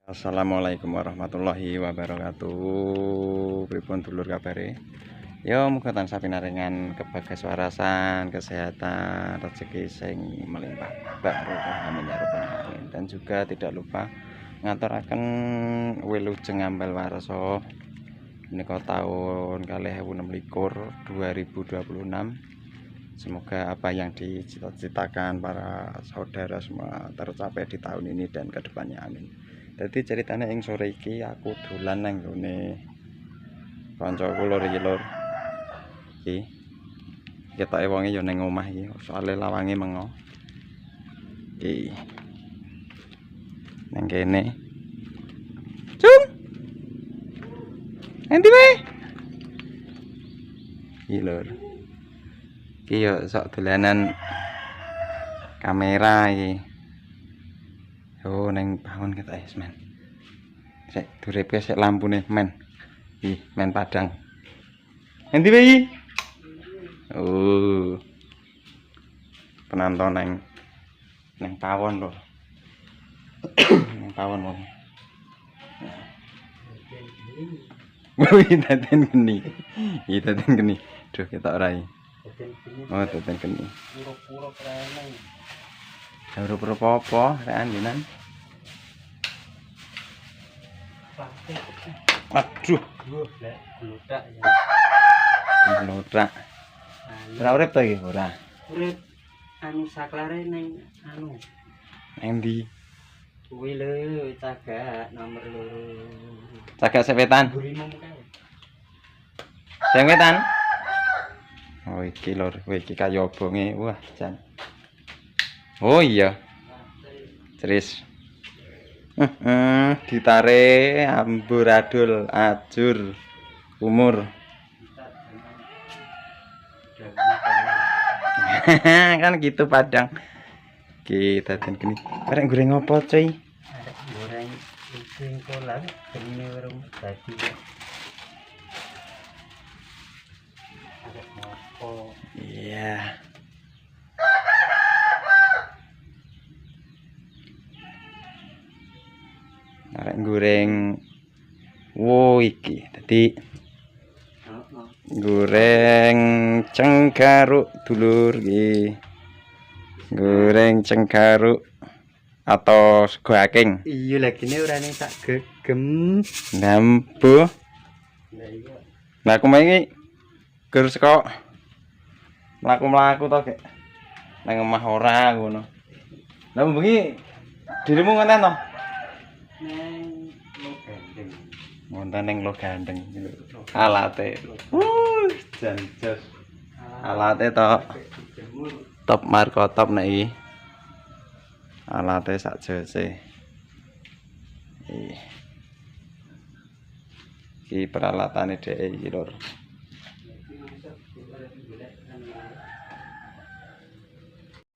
Assalamualaikum warahmatullahi wabarakatuh. Pripun dulur kabare? Ya muga tansah pinaringan kebagas warasan, kesehatan, rezeki sing melimpah barokah amin ya rabbal alamin. Dan juga tidak lupa ngaturaken wilujeng ambal warsa menika taun 2026. Semoga apa yang dicita-citakan para saudara semua tercapai di tahun ini dan kedepannya amin. Jadi ceritanya ing sore iki aku dolan nang gone kancaku lur iki lur. Iki ketoke wonge ya ning omah iki, soalé lawange mengo. Iki nang kene. Cung. Endi wae? Iki lur. Iki yo sok dolanan kamera iki. Yo neng bangun ketoke men. Sik durepe sik lampune men. Ih, men padang. Endi wae iki? Oh. Penonton neng pawon lho. Neng pawon wong. Wih, daden geni. Iki daden geni. Duh, ketok ora iki. Oh, daden geni. Pura-pura keren. Pura-pura apa? Rek anjenan. Aduh, Lek glutak ya. blodrak. Ora urip to iki, ora. Urip anu saklare ning anu. Endi? Kuwi lho cagak nomor 2. Cagak sepetan. Burimum kae. Sing wetan. Oh, iki lur, kowe iki kaya obonge. Wah, jan. Oh iya. Ceris. Ditare amburadul ajur umur. Kan gitu padang. Kita dan gini. Bareng goreng apa, coy? Arek goreng sing kolang benine warung dadi. Arek ngopo? Iya. Arek goreng. Wo iki. Dadi Heeh. goreng cengkaruk dulur iki. Goreng cengkaruk atau sego aking. Iya lagi ini urane tak gegem. Nampu. Lah iya. Nah, aku iki gur saka mlaku-mlaku to, Gek. Nang omah ora ngono. Lah bengi dirimu ngene to? Neng lo gandeng. Wonten ning lo gandeng iki lho. Alate. Jan jos. Alate to top marko top nek iki. Alate sak jose. Iki peralatane dhek iki lur.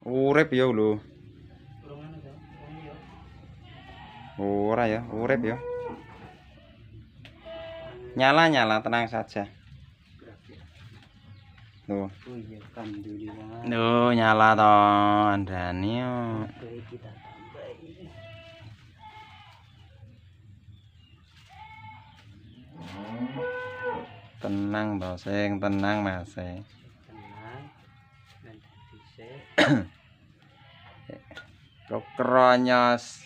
Urip ya lho. Ora ya, urip ya. Nyala tenang saja. Tuh. Oh iya, alhamdulillah. Duh, nyala to andani yo. Oke, kita tambahin. Tenang to, sing tenang Mas. Tenang. Nanti dhisik. Kok kronyos.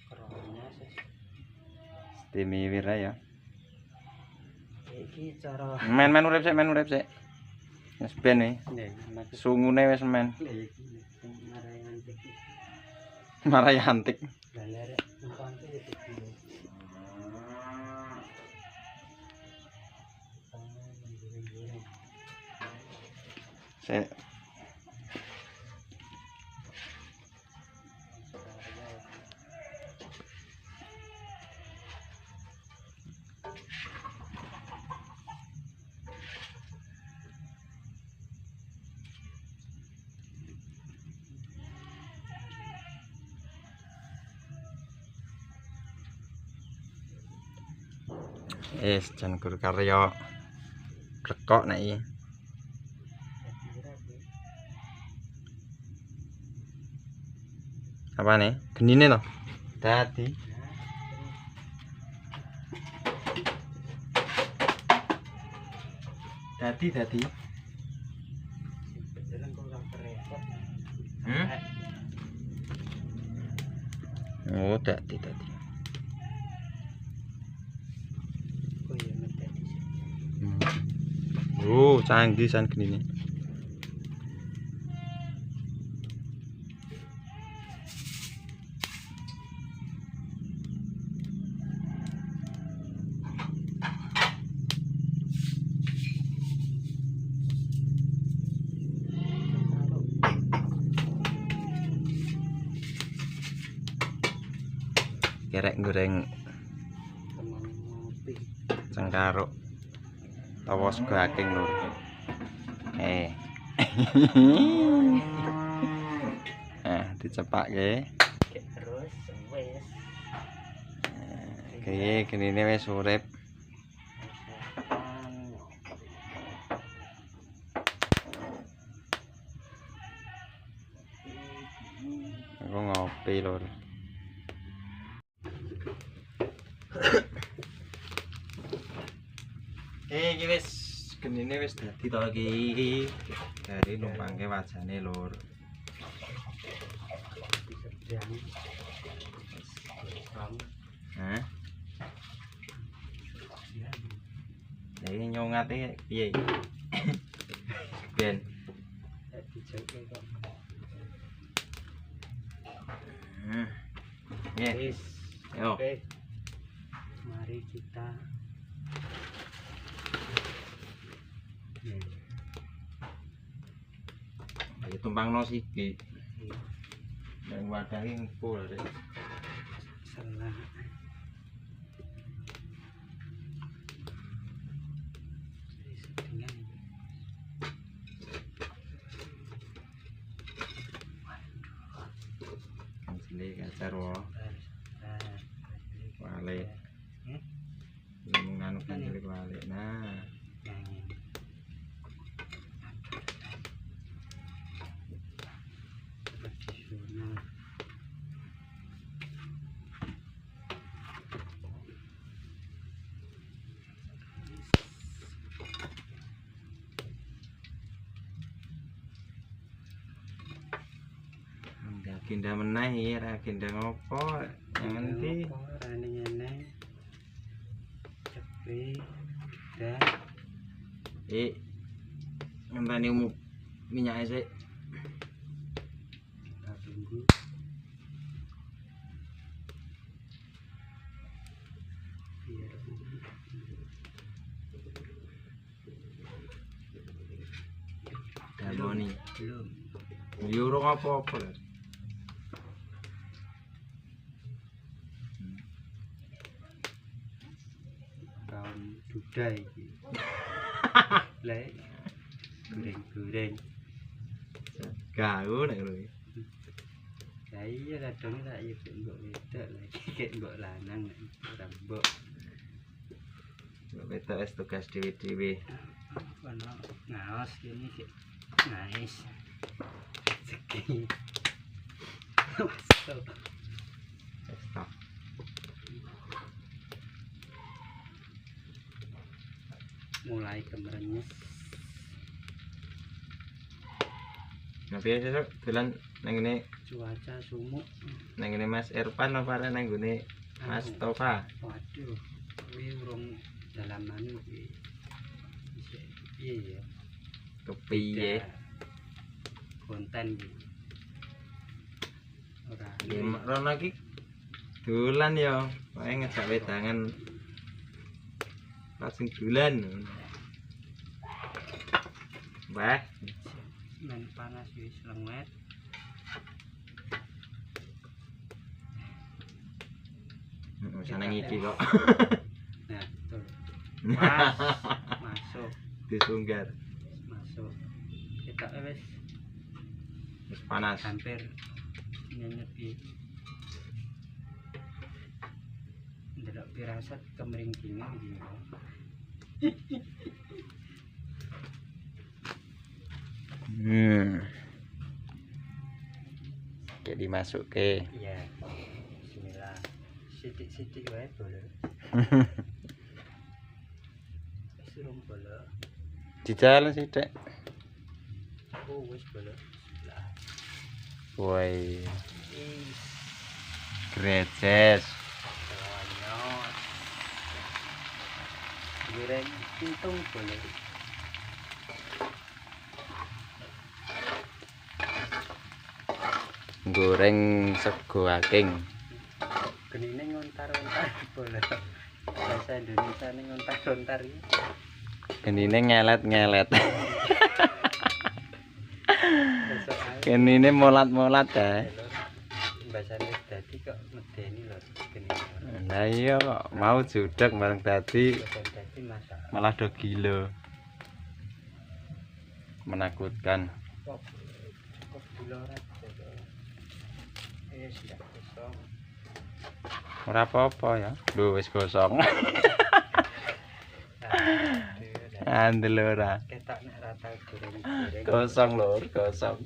Kronya Timiwir ya. iki cara Men urip sik. Wis ben iki. nek maksud Sungune wis men. iki sing marai antik. Marai antik. Lah lek umpamane iki. Sik. Jan gur karya rekok nek iki. Apa nih? Genine to? Dadi. Dadi. Jalan kok ora repot. Oh, dadi. Kok ya medeni sih. Oh, canggih san gini. Kerek goreng Teman ngopi. cengkaruk tawa sego aking lur. Dicepake. Terus wes. Genine wis urip. Aku ngopi lur. Iki wis genine wis dadi to iki. Dari numpangke wajane lur. Sedang. Hah? Iki nyongate piye? Ben. Dijaga kok. Wis. Yo. Oke. Mari kita Ayo tumpangno siki. Nang wadahe ngepul rek. salah. Sedingan. Kancile kacar wae. Wale. Nganu kancile wale. Nah. Agenda meneh iki agenda ngopo? Yang ngendi? Rane ngene. Cepri dan ngenteni minyake sik. kita tunggu. Biar Daloni. belum. Yo ora apa-apa lho. Kaum duda iki. Lek goreng-goreng. Gaul nek lho. Ya iya kadang tak ya mbok wedok lagi kek mbok lanang ora mbok. Beto wis tugas dhewe-dhewe. Ono ngaos kene kek nice. Segi. Wis ta. Mulai kemerenyes. Nah, piye sesuk dolan nang ngene Cuaca sumuk. nang ngene Mas Irfan apa arek nang nggone Mas Tova? Waduh, kuwi urung dalaman kuwi. Piye ya? Kepiye? Konten iki. Ora. Rono iki dolan ya, wae ngejak wedangan. Langsung dolan. Wah, Men panas wis lengwet. seneng iki kok. Nah, tuh. Pas masuk, Disunggar. masuk. Kita wis Wis panas. hampir nyenyepi. Ndelok pirasat kemeringkingan iki. Jadi masuk ke Iya. Bismillah. Sidik-sidik wae boleh. Suruh boleh. Dijal sithik. Oh wis boleh. Lah. Woi, Is. greces. Selonyot. Goreng untung boleh. Goreng sego aking. Genine ngontar-ontar boleh. Bahasa Indonesia ning ngontar-ontar iki. Genine ngelet-ngelet. Besok ae. Genine molat-molat ya. Bahasane dadi kok medeni lho genine. Lah iya kok mau judeg bareng dadi Bahasa dadi masak. malah do gila. Menakutkan. Kok gula ora sudah kosong. Ora apa-apa ya. Lho wis gosong. Andel ora. Ketok nek rata goreng-goreng. Gosong lur, gosong.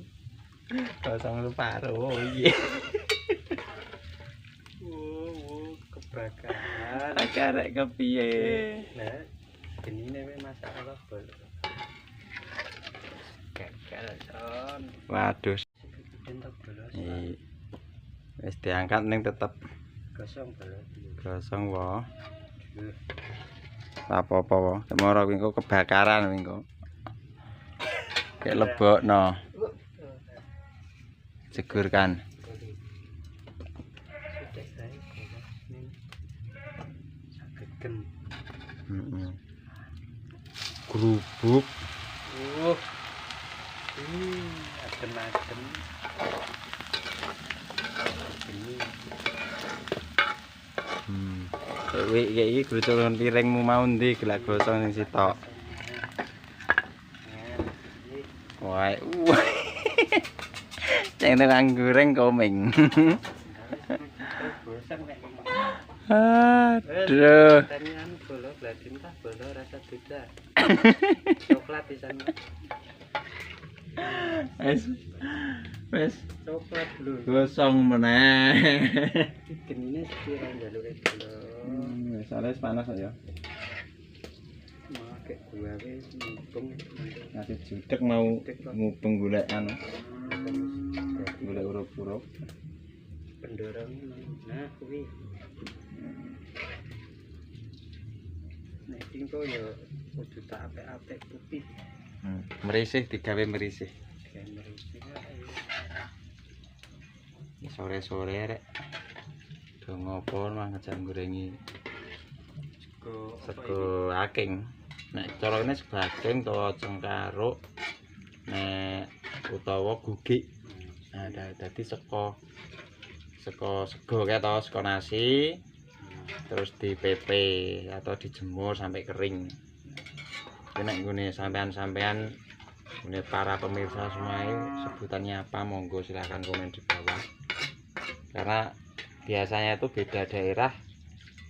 Gosong separuh. Iya. Kebakaran. Akarek kepiye? Nah, genine we masak apa bol. Gagal son. Waduh. Entok bolos. Wis diangkat ning tetep Gosong bolos. gosong wae. Apa-apa wae. Temoro kuwi engko kebakaran kuwi engko. Kayak lebokno. Segurkan. Sudah saya bolos ning. Sageden. Heeh. Grubuk. Adem-adem. Ini Iki gruculun piringmu mau ndi gelak gosong sing sitok. Wae. Ceng tukang goreng komeng. Aduh. Tanian bolo gladin tah bolo rasa beda. Coklat di sana. Wes Coklat lho. gosong meneh. Genine sepira njaluke bolo. Wis wis panas ya. Mau kek gua wis mumpung. Nasi judeg mau ngubeng golekan. Golek urup-urup. Pendorong. Nah, kuwi. Nek tingko ya kudu tak apik-apik putih. Merisih digawe merisih. Kayak merisi Sore-sore rek. Do ngopo mah ngejam gorengi sego aking. Nek carane sego aking utawa cengkaruk nek utawa gugik. Nah, dadi sego kae to, sego nasi. Terus dipepe atau dijemur sampai kering. Nek nggone sampean-sampean ini para pemirsa semuanya sebutannya apa monggo silahkan komen di bawah karena biasanya itu beda daerah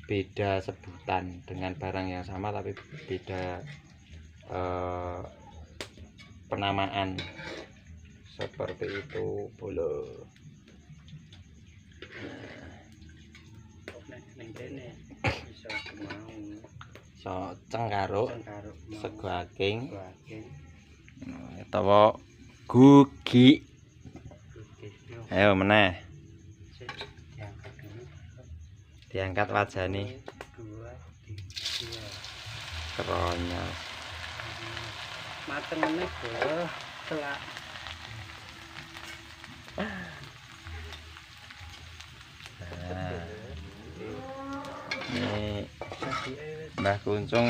beda sebutan dengan barang yang sama tapi beda penamaan seperti itu bolo. So cengkaruk sego aking utawa gugi. Ayo meneh. Diangkat wajane. Keronyos. Mateng meneh, Bro. Telak. Ini Mbah Kuncung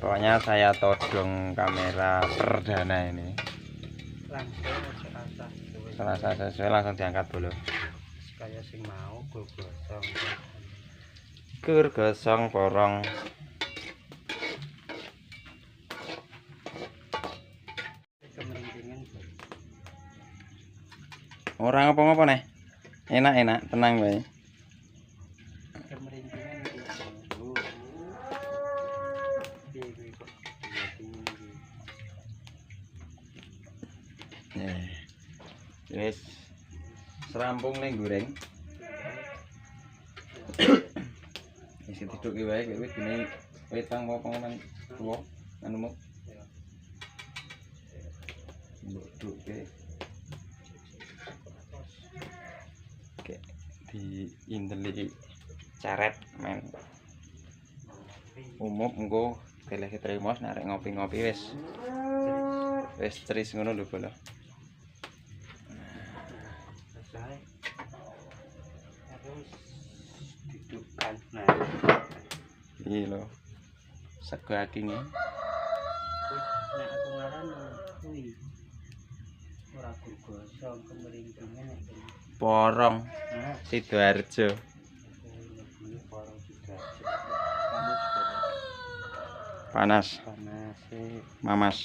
pokoknya saya todong kamera perdana ini selasa sesuai langsung diangkat dulu kayak sing mau gosong gur gosong porong orang apa-apa nih enak-enak tenang bae. Wis serampung ning goreng. Wis ditutuki wae kowe dene wetang apa nang tuwa anu mbuduke oke diindeli ceret men umum engko keleh tremos narek ngopi-ngopi wis ceris ngono lho bolo selesai terus didupkan nah iki lho sego akinge nek aku ngaran kuwi ora gosong kemeringkenge nek porong nah Sidoarjo ini porong juga panas panas sih mamas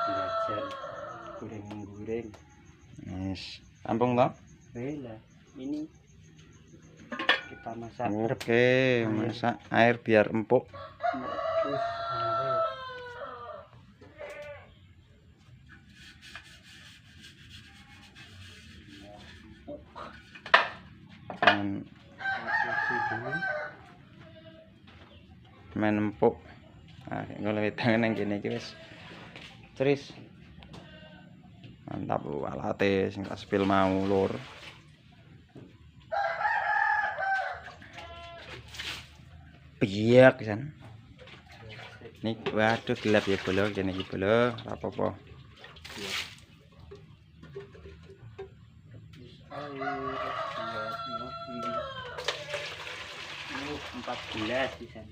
belajar goreng wis rampung toh lah ini kita masak oke masak air biar empuk merebus men empuk nah ngono wedangan nang kene iki wis ceris mantap lu alate sing tak spill mau lur biak san nih waduh gelap ya bolo kene iki bolo ora apa-apa ini 14 di sana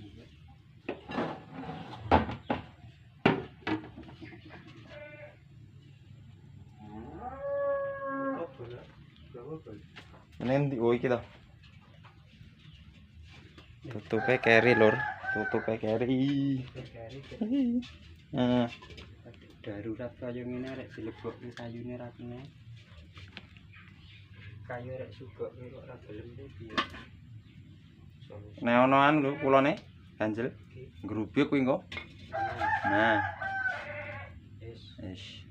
ini ndi oh iki lho tutupe keri lur tutupe keri darurat kayu ngene arek dilebokne kayune ra kene kayu arek sugok kok ora gelem piye nek ono an lho kulone ganjel grubyuk kuwi engko nah wis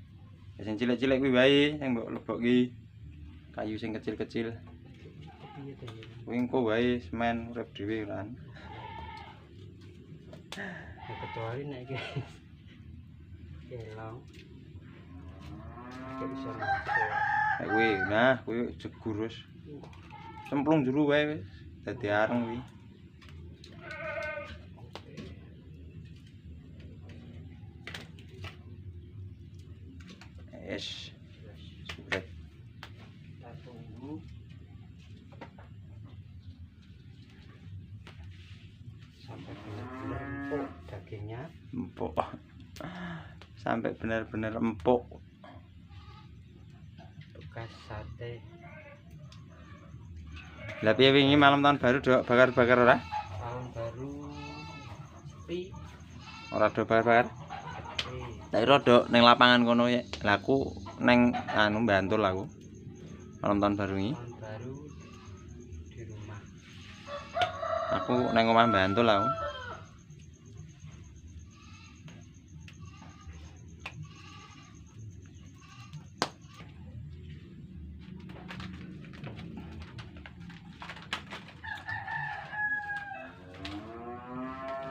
sing cilik-cilik kuwi wae sing mbok lebokke kayu sing kecil-kecil piye to kuwi engko wae semen urip dhewe kan kecuali nek iki kelang kok iso nek kuwi nah kuwi jegur wis cemplung jero wae wis dadi areng kuwi es sudah kita tunggu sampai benar-benar empuk dagingnya empuk sampai benar-benar empuk bekas sate lah piye wingi malam tahun baru dok bakar-bakar ora tahun baru sepi ora do bakar sepi tak ira dok ning lapangan kono ya lah aku ning anu Bantul aku malam tahun baru iki tahun baru di rumah aku ning omah Bantul aku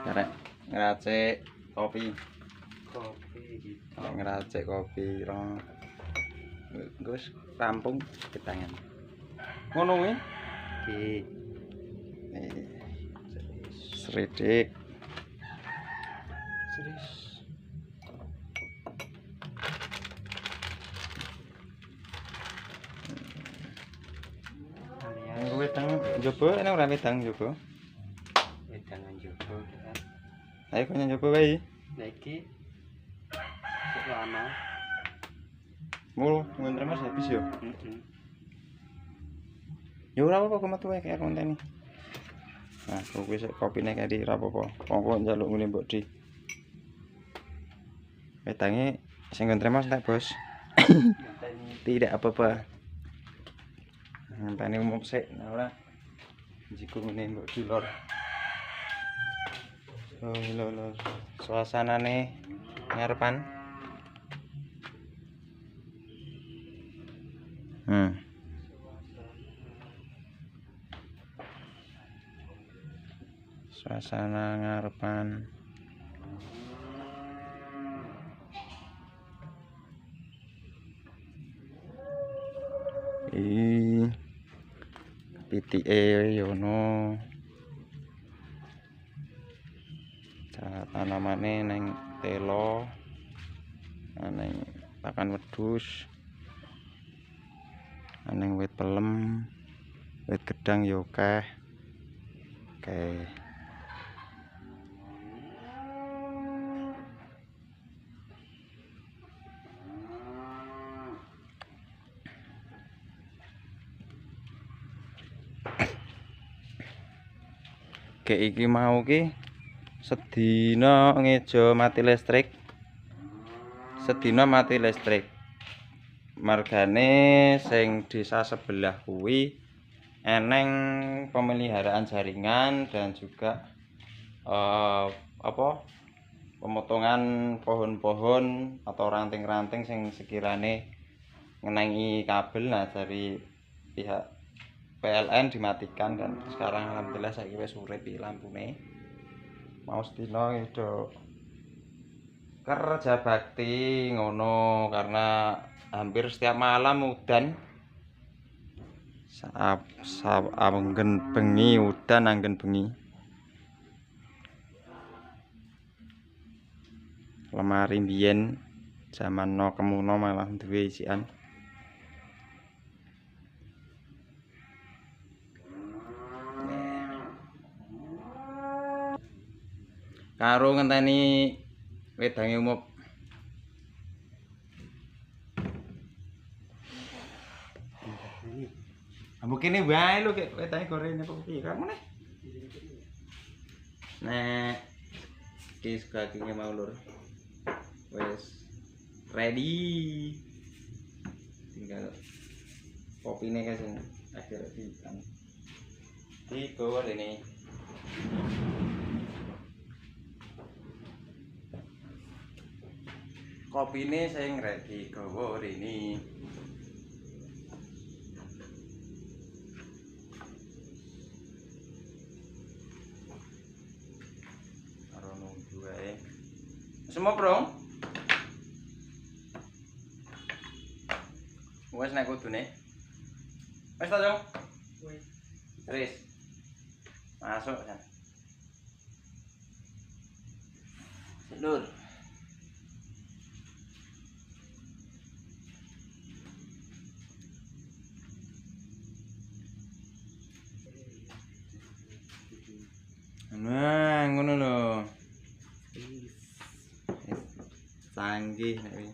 karek ngeracik kopi ngeracik kopi rong Gus rampung ketangan ngono kuwi di sredik serius alias wedang njaba enak ora wedang njaba wedangan jowo kan ayo kok njaba wae nah iki sik lama mulu ngontre Mas habis yo heeh ya ora apa-apa metu wae kayak konten iki nah kuwi sik kopine kari ora apa-apa kok njaluk ngene mbok Di wedange sing ngontre Mas tak bos tidak apa-apa ngenteni umum sik nah ora jiku ngene mbok Di lor oh lho suasanane ngarepan suasana ngarepan. Pitike yono. Tanamane neng telo, neng pakan wedhus, neng wit pelem, wit gedang yo akeh. Oke. Kayak iki mau ki sedina ngejo mati listrik. Sedina mati listrik. Margane sing desa sebelah kuwi eneng pemeliharaan jaringan dan juga pemotongan pohon-pohon atau ranting-ranting sing sekirane ngenangi kabel. Nah, dari pihak PLN dimatikan dan sekarang alhamdulillah saiki wis urip iki lampune. Mau sedina itu kerja bakti ngono karena hampir setiap malam udan. Anggen bengi udan, anggen bengi. Lemari mbiyen zaman no kemuno malah duwe isian. Karo ngenteni wedange umup. Ambu kene wae lho kek wedange gorene apa piye kamu nih. Nek iki dagingnya mau lur. Wes ready. Tinggal kopine kan sing akhir dikan. Digoreng ini. Kopine sing ready gawa rene. Karo nunggu wae. Semua, Bro. Wes nek kudune. Wes ta, Jong? Wes. Wis. Masuk kan. Lur. Nah, ngono lho. Canggih nek iki.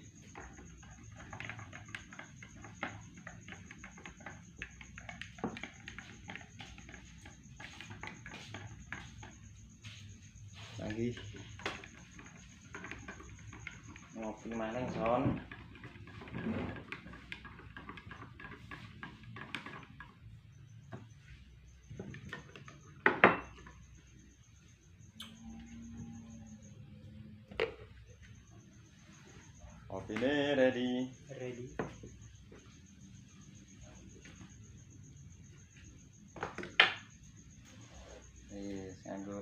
Canggih. Ngopi maneh, Son. Kopine ready. Ready. Nganggo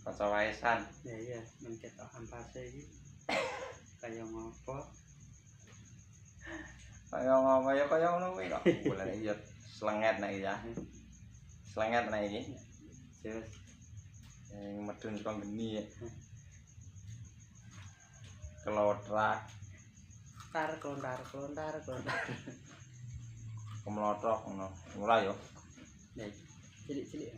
kaca waesan. Ya iya, mencetak ampase iki. Kaya ngopo? Kaya ngopo ya kaya ngono kuwi kok. Bolane ya slenget nek iki ya. Slenget nek iki. Terus Medun saka geni ya. Kelotrak. klontar. Kemlotok ngono. Mulai yo. Ya, cilik-cilik.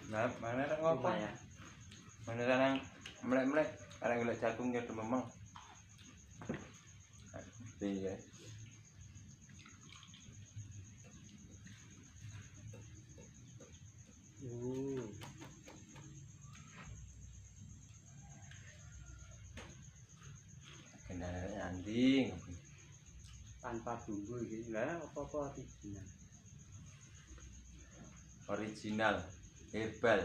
Nah, mana nek ngopo Ya? Mana nang mlek-mlek arek golek jagung ya dememeng. Piye? Kendane anjing. Tanpa bumbu iki. Lah apa-apa original. Original herbal.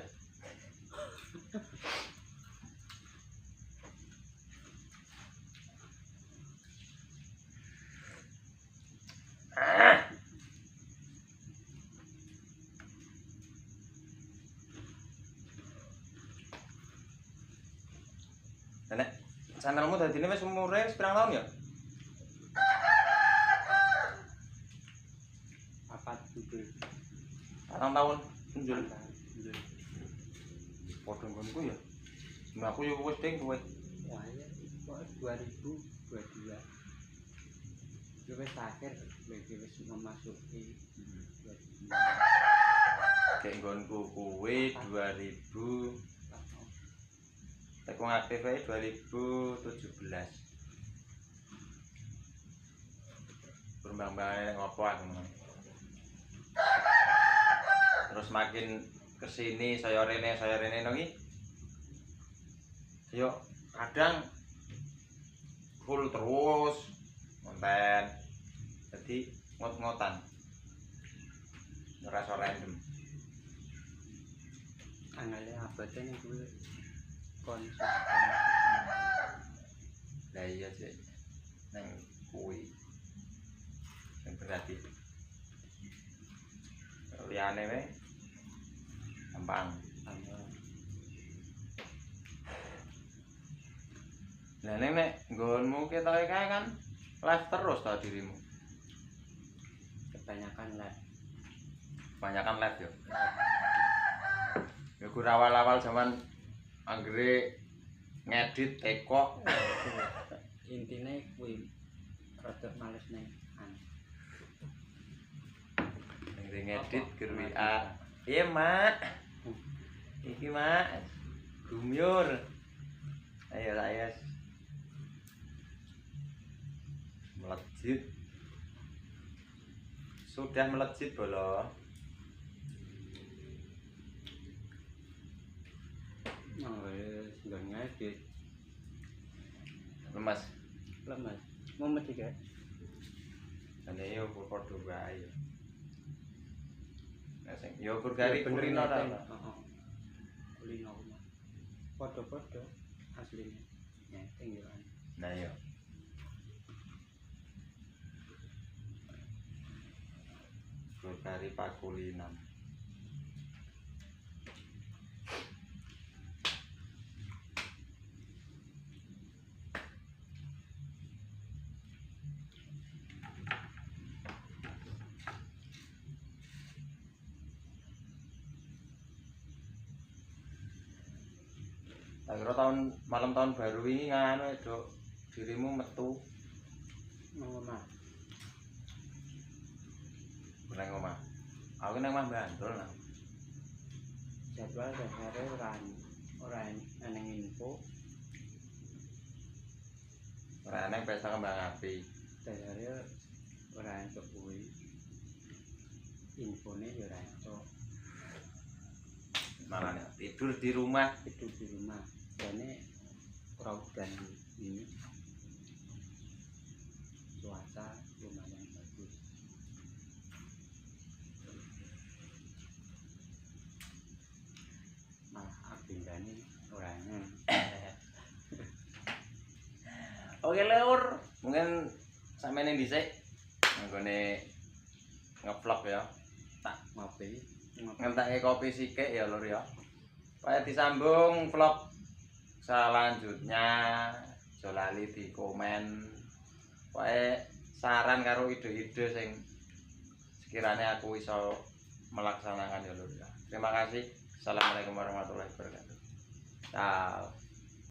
Nek channelmu dadine wis umure pirang tahun ya? Apa itu? Patang tahun. Njur. Njur. Padha nggonku ya. Nah aku yo wis ding kowe. Wah ya, kok 2022. Yo wis akhir, wis memasuki 2022. Kayak nggonku kuwi 2000 Aku ngaktif ae 2017. Bermbang-bangane ngopo aku. Terus makin kesini saya rene nongi. Yo kadang full terus konten. Jadi ngot-ngotan. Ngerasa random. Angale abate ning kuwi konsisten. Lah iya sih. Nang kuwi. Sing berarti. Liyane wae gampang. Lah nek nggonmu ketoke kae kan live terus ta dirimu. Kebanyakan live. Kebanyakan live yo. Ya kur awal-awal zaman anggere ngedit teko Intine kuwi rada males ning anggere ngedit gur WA. Iya, Mak. Iki, Mak. Gumyur. Ayo saya melejit. Sudah melejit bolo. wis nggon ngedit. Lemas. Lemes. Mumet iki. Ane yo padha wae. Nek sing yo kurgari kulino ta. Heeh. Kulino. Padha-padha asline. Nyeteng yo. Nah yo. Kurgari pakulinan. Akhirnya malam tahun baru ini nganu Dok, dirimu metu Nang omah. nang omah. Aku nang omah Bantul nang. Jadwal dasare ora eneng info. Ora nang pesta kembang api. Dasare ora entuk kuwi. Infone yo ora entuk. Malah tidur di rumah. Tidur di rumah. Jane ora udan ini. Cuaca lumayan bagus. Malah agendane ora enak. Oke Lur, mungkin sampeyan dhisik nggone ngevlog ya. Tak Ngopi. ngentekke kopi sithik ya Lur ya. Supaya disambung vlog selanjutnya. Aja lali di komen. Wae saran karo ide-ide sing sekiranya aku iso melaksanakan ya Lur ya. Terima kasih. Assalamualaikum warahmatullahi wabarakatuh. Ciao.